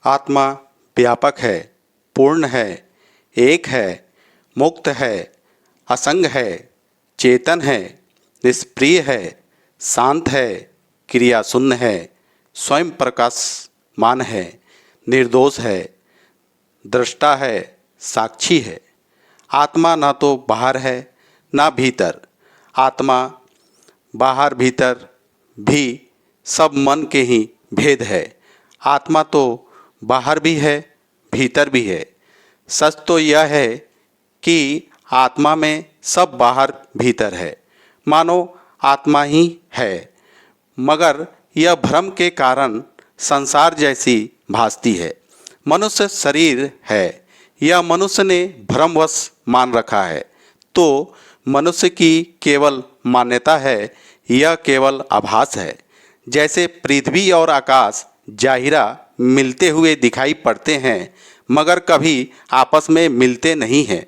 आत्मा व्यापक है, पूर्ण है, एक है, मुक्त है, असंग है, चेतन है, निष्क्रिय है, शांत है, क्रिया शून्य है, स्वयं प्रकाशमान है, निर्दोष है, दृष्टा है, साक्षी है। आत्मा न तो बाहर है न भीतर। आत्मा बाहर भीतर भी सब मन के ही भेद है। आत्मा तो बाहर भी है, भीतर भी है। सच तो यह है कि आत्मा में सब बाहर भीतर है, मानो आत्मा ही है, मगर यह भ्रम के कारण संसार जैसी भासती है। मनुष्य शरीर है, यह मनुष्य ने भ्रमवश मान रखा है। तो मनुष्य की केवल मान्यता है, यह केवल आभास है। जैसे पृथ्वी और आकाश जाहिरा मिलते हुए दिखाई पड़ते हैं, मगर कभी आपस में मिलते नहीं हैं,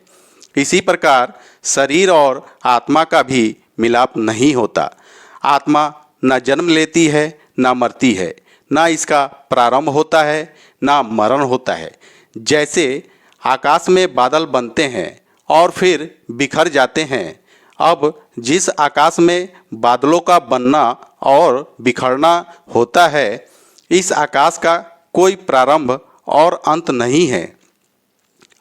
इसी प्रकार शरीर और आत्मा का भी मिलाप नहीं होता। आत्मा न जन्म लेती है न मरती है, न इसका प्रारंभ होता है न मरण होता है। जैसे आकाश में बादल बनते हैं और फिर बिखर जाते हैं, अब जिस आकाश में बादलों का बनना और बिखरना होता है, इस आकाश का कोई प्रारंभ और अंत नहीं है।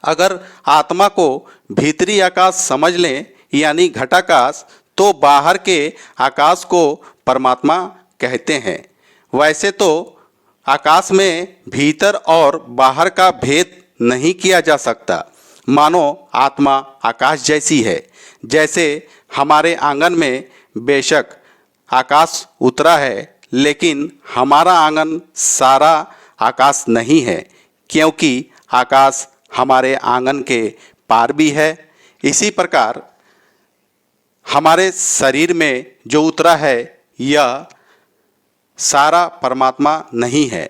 अगर आत्मा को भीतरी आकाश समझ लें, यानी घटाकाश, तो बाहर के आकाश को परमात्मा कहते हैं। वैसे तो आकाश में भीतर और बाहर का भेद नहीं किया जा सकता। मानो आत्मा आकाश जैसी है। जैसे हमारे आंगन में बेशक आकाश उतरा है, लेकिन हमारा आंगन सारा आकाश नहीं है, क्योंकि आकाश हमारे आंगन के पार भी है। इसी प्रकार हमारे शरीर में जो उतरा है, यह सारा परमात्मा नहीं है।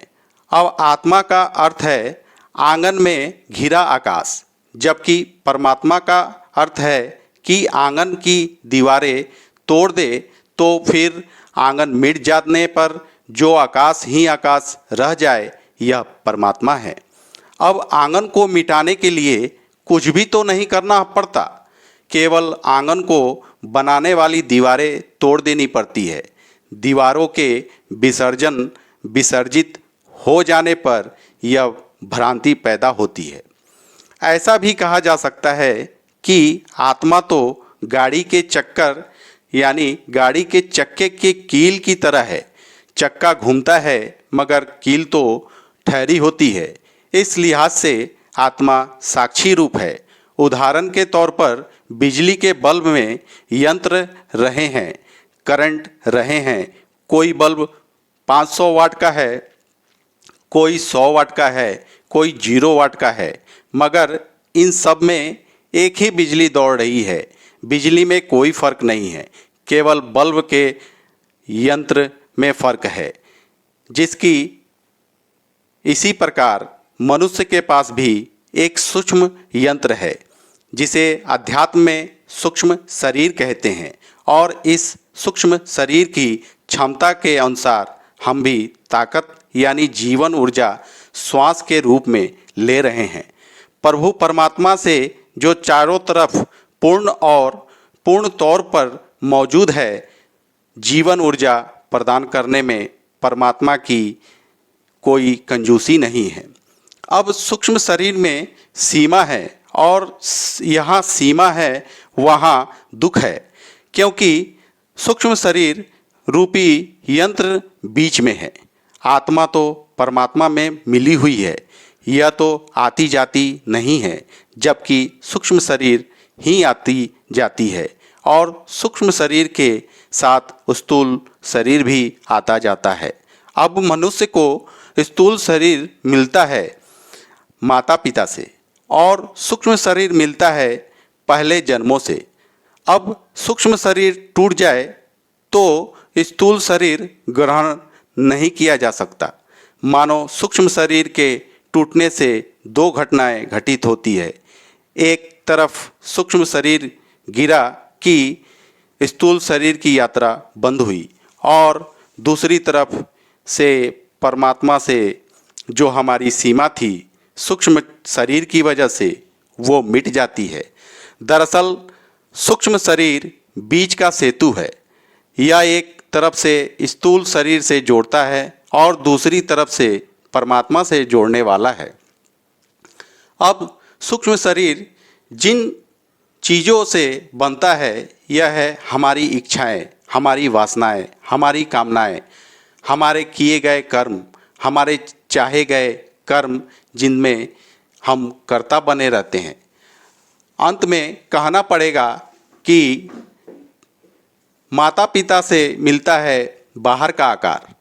अब आत्मा का अर्थ है आंगन में घिरा आकाश, जबकि परमात्मा का अर्थ है कि आंगन की दीवारें तोड़ दे तो फिर आंगन मिट जाने पर जो आकाश ही आकाश रह जाए, यह परमात्मा है। अब आंगन को मिटाने के लिए कुछ भी तो नहीं करना पड़ता, केवल आंगन को बनाने वाली दीवारें तोड़ देनी पड़ती है। दीवारों के विसर्जित हो जाने पर यह भ्रांति पैदा होती है। ऐसा भी कहा जा सकता है कि आत्मा तो गाड़ी के चक्कर यानी गाड़ी के चक्के के कील की तरह है। चक्का घूमता है मगर कील तो ठहरी होती है। इस लिहाज से आत्मा साक्षी रूप है। उदाहरण के तौर पर बिजली के बल्ब में यंत्र रहे हैं, करंट रहे हैं। कोई बल्ब 500 वाट का है, कोई 100 वाट का है, कोई 0 वाट का है, मगर इन सब में एक ही बिजली दौड़ रही है। बिजली में कोई फर्क नहीं है, केवल बल्ब के यंत्र में फर्क है। जिसकी इसी प्रकार मनुष्य के पास भी एक सूक्ष्म यंत्र है, जिसे अध्यात्म में सूक्ष्म शरीर कहते हैं, और इस सूक्ष्म शरीर की क्षमता के अनुसार हम भी ताकत यानी जीवन ऊर्जा श्वास के रूप में ले रहे हैं। प्रभु परमात्मा से जो चारों तरफ पूर्ण और पूर्ण तौर पर मौजूद है, जीवन ऊर्जा प्रदान करने में परमात्मा की कोई कंजूसी नहीं है। अब सूक्ष्म शरीर में सीमा है, और यहाँ सीमा है वहाँ दुख है, क्योंकि सूक्ष्म शरीर रूपी यंत्र बीच में है। आत्मा तो परमात्मा में मिली हुई है, यह तो आती जाती नहीं है, जबकि सूक्ष्म शरीर ही आती जाती है, और सूक्ष्म शरीर के साथ स्थूल शरीर भी आता जाता है। अब मनुष्य को स्थूल शरीर मिलता है माता पिता से, और सूक्ष्म शरीर मिलता है पहले जन्मों से। अब सूक्ष्म शरीर टूट जाए तो स्थूल शरीर ग्रहण नहीं किया जा सकता। मानो सूक्ष्म शरीर के टूटने से दो घटनाएं घटित होती है। एक तरफ सूक्ष्म शरीर गिरा कि स्थूल शरीर की यात्रा बंद हुई, और दूसरी तरफ से परमात्मा से जो हमारी सीमा थी सूक्ष्म शरीर की वजह से वो मिट जाती है। दरअसल सूक्ष्म शरीर बीच का सेतु है। यह एक तरफ से स्थूल शरीर से जोड़ता है और दूसरी तरफ से परमात्मा से जोड़ने वाला है। अब सूक्ष्म शरीर जिन चीज़ों से बनता है यह है हमारी इच्छाएं, हमारी वासनाएं, हमारी कामनाएं, हमारे किए गए कर्म, हमारे चाहे गए कर्म जिनमें हम कर्ता बने रहते हैं। अंत में कहना पड़ेगा कि माता पिता से मिलता है बाहर का आकार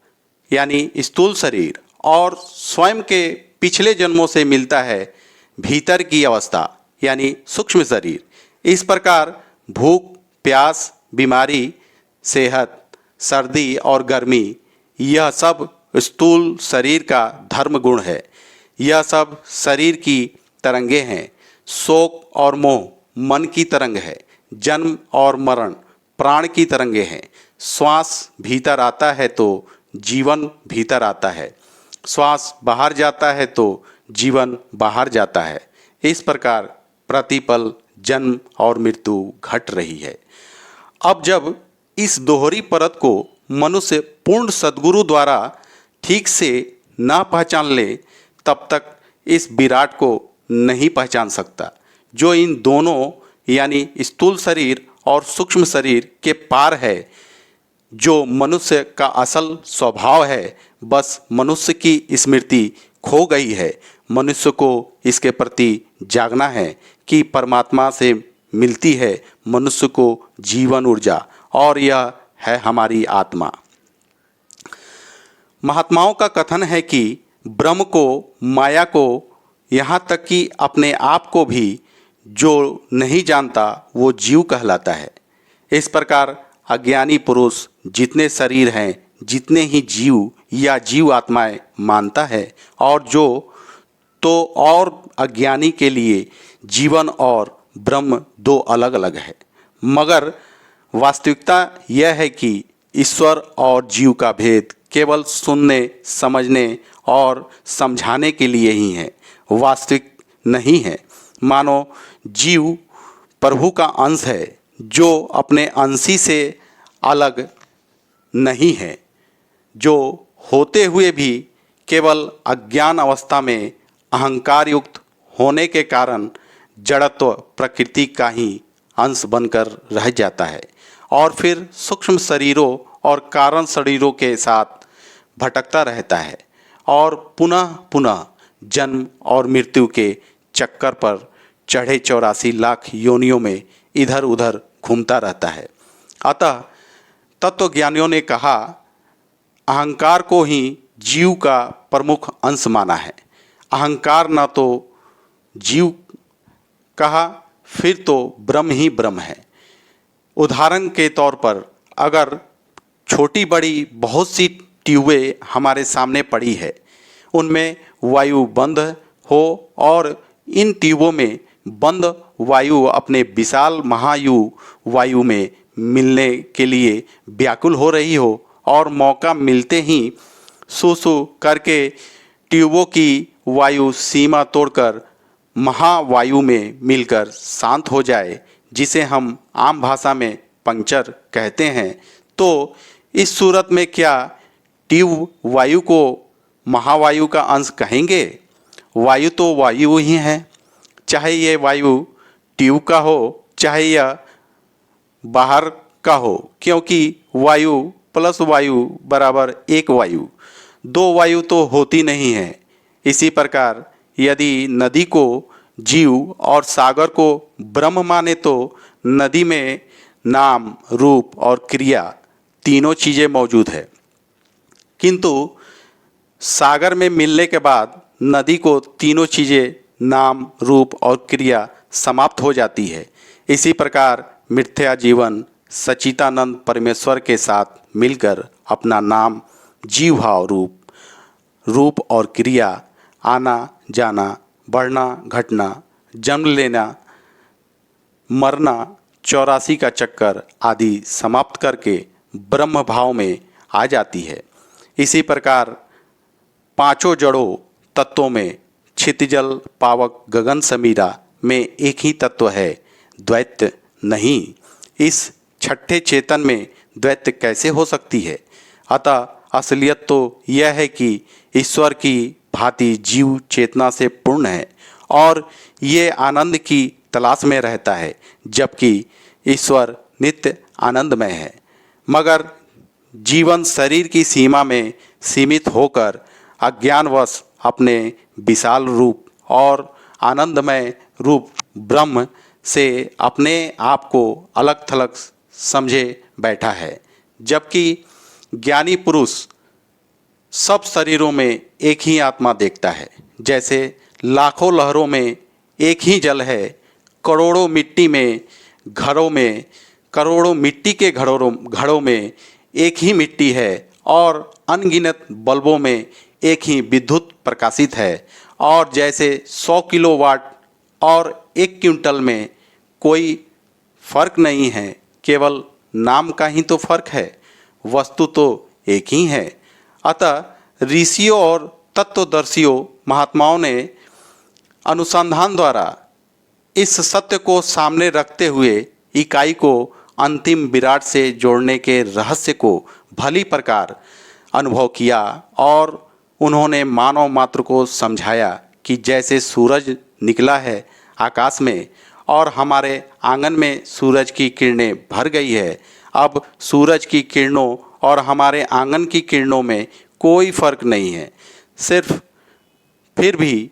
यानी स्थूल शरीर और स्वयं के पिछले जन्मों से मिलता है भीतर की अवस्था यानी सूक्ष्म शरीर। इस प्रकार भूख, प्यास, बीमारी, सेहत, सर्दी और गर्मी यह सब स्थूल शरीर का धर्म गुण है। यह सब शरीर की तरंगे हैं। शोक और मोह मन की तरंग है। जन्म और मरण प्राण की तरंगे हैं। श्वास भीतर आता है तो जीवन भीतर आता है, श्वास बाहर जाता है तो जीवन बाहर जाता है। इस प्रकार प्रतिपल जन्म और मृत्यु घट रही है। अब जब इस दोहरी परत को मनुष्य पूर्ण सद्गुरु द्वारा ठीक से ना पहचान ले तब तक इस विराट को नहीं पहचान सकता, जो इन दोनों यानी स्थूल शरीर और सूक्ष्म शरीर के पार है, जो मनुष्य का असल स्वभाव है। बस मनुष्य की स्मृति खो गई है। मनुष्य को इसके प्रति जागना है कि परमात्मा से मिलती है मनुष्य को जीवन ऊर्जा और यह है हमारी आत्मा। महात्माओं का कथन है कि ब्रह्म को, माया को, यहाँ तक कि अपने आप को भी जो नहीं जानता वो जीव कहलाता है। इस प्रकार अज्ञानी पुरुष जितने शरीर हैं जितने ही जीव या जीव आत्माएं मानता है और जो तो और अज्ञानी के लिए जीवन और ब्रह्म दो अलग अलग है। मगर वास्तविकता यह है कि ईश्वर और जीव का भेद केवल सुनने, समझने और समझाने के लिए ही है, वास्तविक नहीं है। मानो जीव प्रभु का अंश है जो अपने अंशी से अलग नहीं है, जो होते हुए भी केवल अज्ञान अवस्था में अहंकार युक्त होने के कारण जड़त्व प्रकृति का ही अंश बनकर रह जाता है और फिर सूक्ष्म शरीरों और कारण शरीरों के साथ भटकता रहता है और पुनः पुनः जन्म और मृत्यु के चक्कर पर चढ़े 84 लाख योनियों में इधर उधर घूमता रहता है। अतः तत्वज्ञानियों ने कहा, अहंकार को ही जीव का प्रमुख अंश माना है। अहंकार न तो जीव कहा, फिर तो ब्रह्म ही ब्रह्म है। उदाहरण के तौर पर अगर छोटी बड़ी बहुत सी ट्यूबें हमारे सामने पड़ी है, उनमें वायु बंद हो और इन ट्यूबों में बंद वायु अपने विशाल महायु वायु में मिलने के लिए व्याकुल हो रही हो और मौका मिलते ही सू करके ट्यूबों की वायु सीमा तोड़कर महावायु में मिलकर शांत हो जाए, जिसे हम आम भाषा में पंक्चर कहते हैं, तो इस सूरत में क्या ट्यूब वायु को महावायु का अंश कहेंगे? वायु तो वायु ही है, चाहे ये वायु ट्यूब का हो चाहे यह बाहर का हो, क्योंकि वायु प्लस वायु बराबर एक वायु, दो वायु तो होती नहीं है। इसी प्रकार यदि नदी को जीव और सागर को ब्रह्म माने तो नदी में नाम, रूप और क्रिया तीनों चीज़ें मौजूद है, किंतु सागर में मिलने के बाद नदी को तीनों चीज़ें नाम, रूप और क्रिया समाप्त हो जाती है। इसी प्रकार मिथ्या जीवन सच्चिदानंद परमेश्वर के साथ मिलकर अपना नाम, जीव भाव रूप और क्रिया, आना जाना, बढ़ना घटना, जन्म लेना, मरना, 84 का चक्कर आदि समाप्त करके ब्रह्म भाव में आ जाती है। इसी प्रकार पांचों जड़ों तत्वों में क्षितिजल पावक गगन समीरा में एक ही तत्व है, द्वैत नहीं। इस छठे चेतन में द्वैत कैसे हो सकती है? अतः असलियत तो यह है कि ईश्वर की भांति जीव चेतना से पूर्ण है और ये आनंद की तलाश में रहता है, जबकि ईश्वर नित्य आनंदमय है। मगर जीवन शरीर की सीमा में सीमित होकर अज्ञानवश अपने विशाल रूप और आनंदमय रूप ब्रह्म से अपने आप को अलग थलग समझे बैठा है, जबकि ज्ञानी पुरुष सब शरीरों में एक ही आत्मा देखता है। जैसे लाखों लहरों में एक ही जल है, करोड़ों मिट्टी में घड़ों में करोड़ों मिट्टी के घड़ों में एक ही मिट्टी है और अनगिनत बल्बों में एक ही विद्युत प्रकाशित है। और जैसे 100 किलोवाट और 1 क्विंटल में कोई फर्क नहीं है, केवल नाम का ही तो फर्क है, वस्तु तो एक ही है। अतः ऋषियों और तत्वदर्शियों महात्माओं ने अनुसंधान द्वारा इस सत्य को सामने रखते हुए इकाई को अंतिम विराट से जोड़ने के रहस्य को भली प्रकार अनुभव किया और उन्होंने मानव मात्र को समझाया कि जैसे सूरज निकला है आकाश में और हमारे आंगन में सूरज की किरणें भर गई है, अब सूरज की किरणों और हमारे आंगन की किरणों में कोई फर्क नहीं है। फिर भी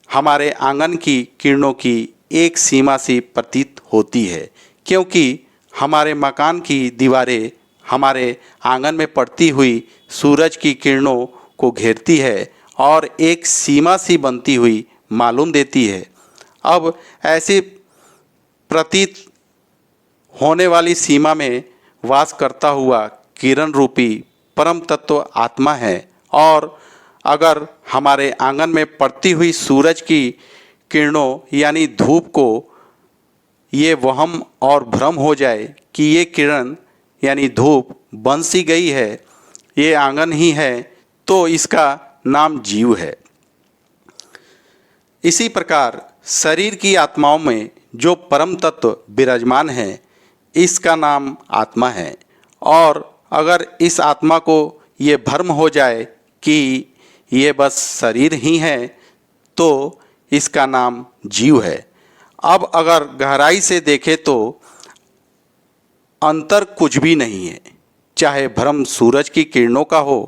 हमारे आंगन की किरणों की एक सीमा सी प्रतीत होती है, क्योंकि हमारे मकान की दीवारें हमारे आंगन में पड़ती हुई सूरज की किरणों को घेरती है और एक सीमा सी बनती हुई मालूम देती है। अब ऐसी प्रतीत होने वाली सीमा में वास करता हुआ किरण रूपी परम तत्व आत्मा है, और अगर हमारे आंगन में पड़ती हुई सूरज की किरणों यानी धूप को ये वहम और भ्रम हो जाए कि ये किरण यानी धूप बन सी गई है, ये आंगन ही है, तो इसका नाम जीव है। इसी प्रकार शरीर की आत्माओं में जो परम तत्व विराजमान है, इसका नाम आत्मा है। और अगर इस आत्मा को ये भ्रम हो जाए कि ये बस शरीर ही है, तो इसका नाम जीव है। अब अगर गहराई से देखें तो अंतर कुछ भी नहीं है, चाहे भ्रम सूरज की किरणों का हो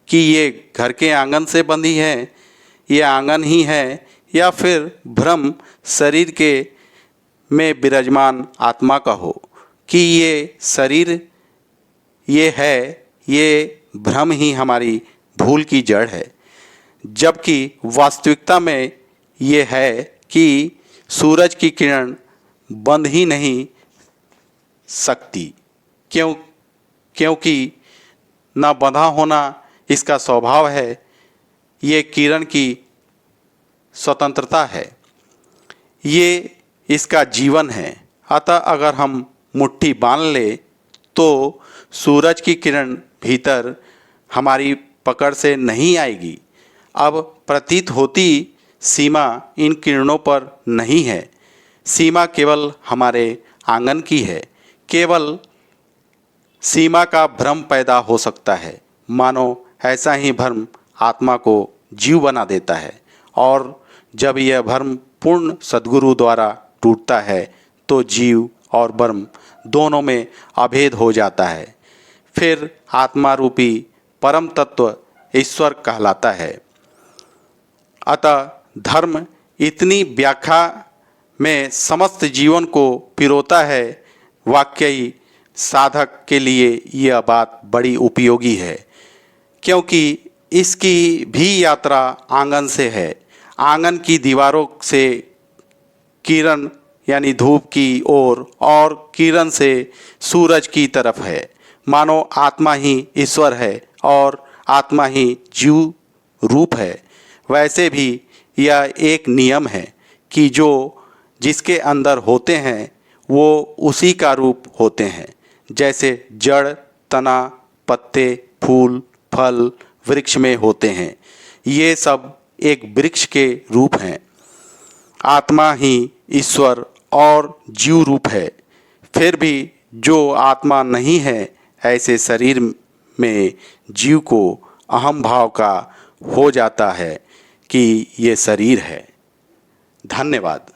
कि ये घर के आंगन से बंधी है, ये आंगन ही है, या फिर भ्रम शरीर के में विराजमान आत्मा का हो कि ये शरीर ये है, ये भ्रम ही हमारी भूल की जड़ है। जबकि वास्तविकता में ये है कि सूरज की किरण बंध ही नहीं सकती, क्योंकि न बंधा होना इसका स्वभाव है, ये किरण की स्वतंत्रता है, ये इसका जीवन है। अतः अगर हम मुट्ठी बांध ले तो सूरज की किरण भीतर हमारी पकड़ से नहीं आएगी। अब प्रतीत होती सीमा इन किरणों पर नहीं है, सीमा केवल हमारे आंगन की है। केवल सीमा का भ्रम पैदा हो सकता है, मानो ऐसा ही भ्रम आत्मा को जीव बना देता है, और जब यह भ्रम पूर्ण सद्गुरु द्वारा टूटता है तो जीव और ब्रह्म दोनों में अभेद हो जाता है। फिर आत्मा रूपी परम तत्व ईश्वर कहलाता है। अतः धर्म इतनी व्याख्या में समस्त जीवन को पिरोता है, वाकई साधक के लिए यह बात बड़ी उपयोगी है, क्योंकि इसकी भी यात्रा आंगन से है। आंगन की दीवारों से किरण यानी धूप की ओर और किरण से सूरज की तरफ है, मानो आत्मा ही ईश्वर है और आत्मा ही जीव रूप है। वैसे भी यह एक नियम है कि जो जिसके अंदर होते हैं वो उसी का रूप होते हैं। जैसे जड़, तना, पत्ते, फूल, फल वृक्ष में होते हैं, ये सब एक वृक्ष के रूप हैं। आत्मा ही ईश्वर और जीव रूप है। फिर भी जो आत्मा नहीं है, ऐसे शरीर में जीव को अहम भाव का हो जाता है कि ये शरीर है। धन्यवाद।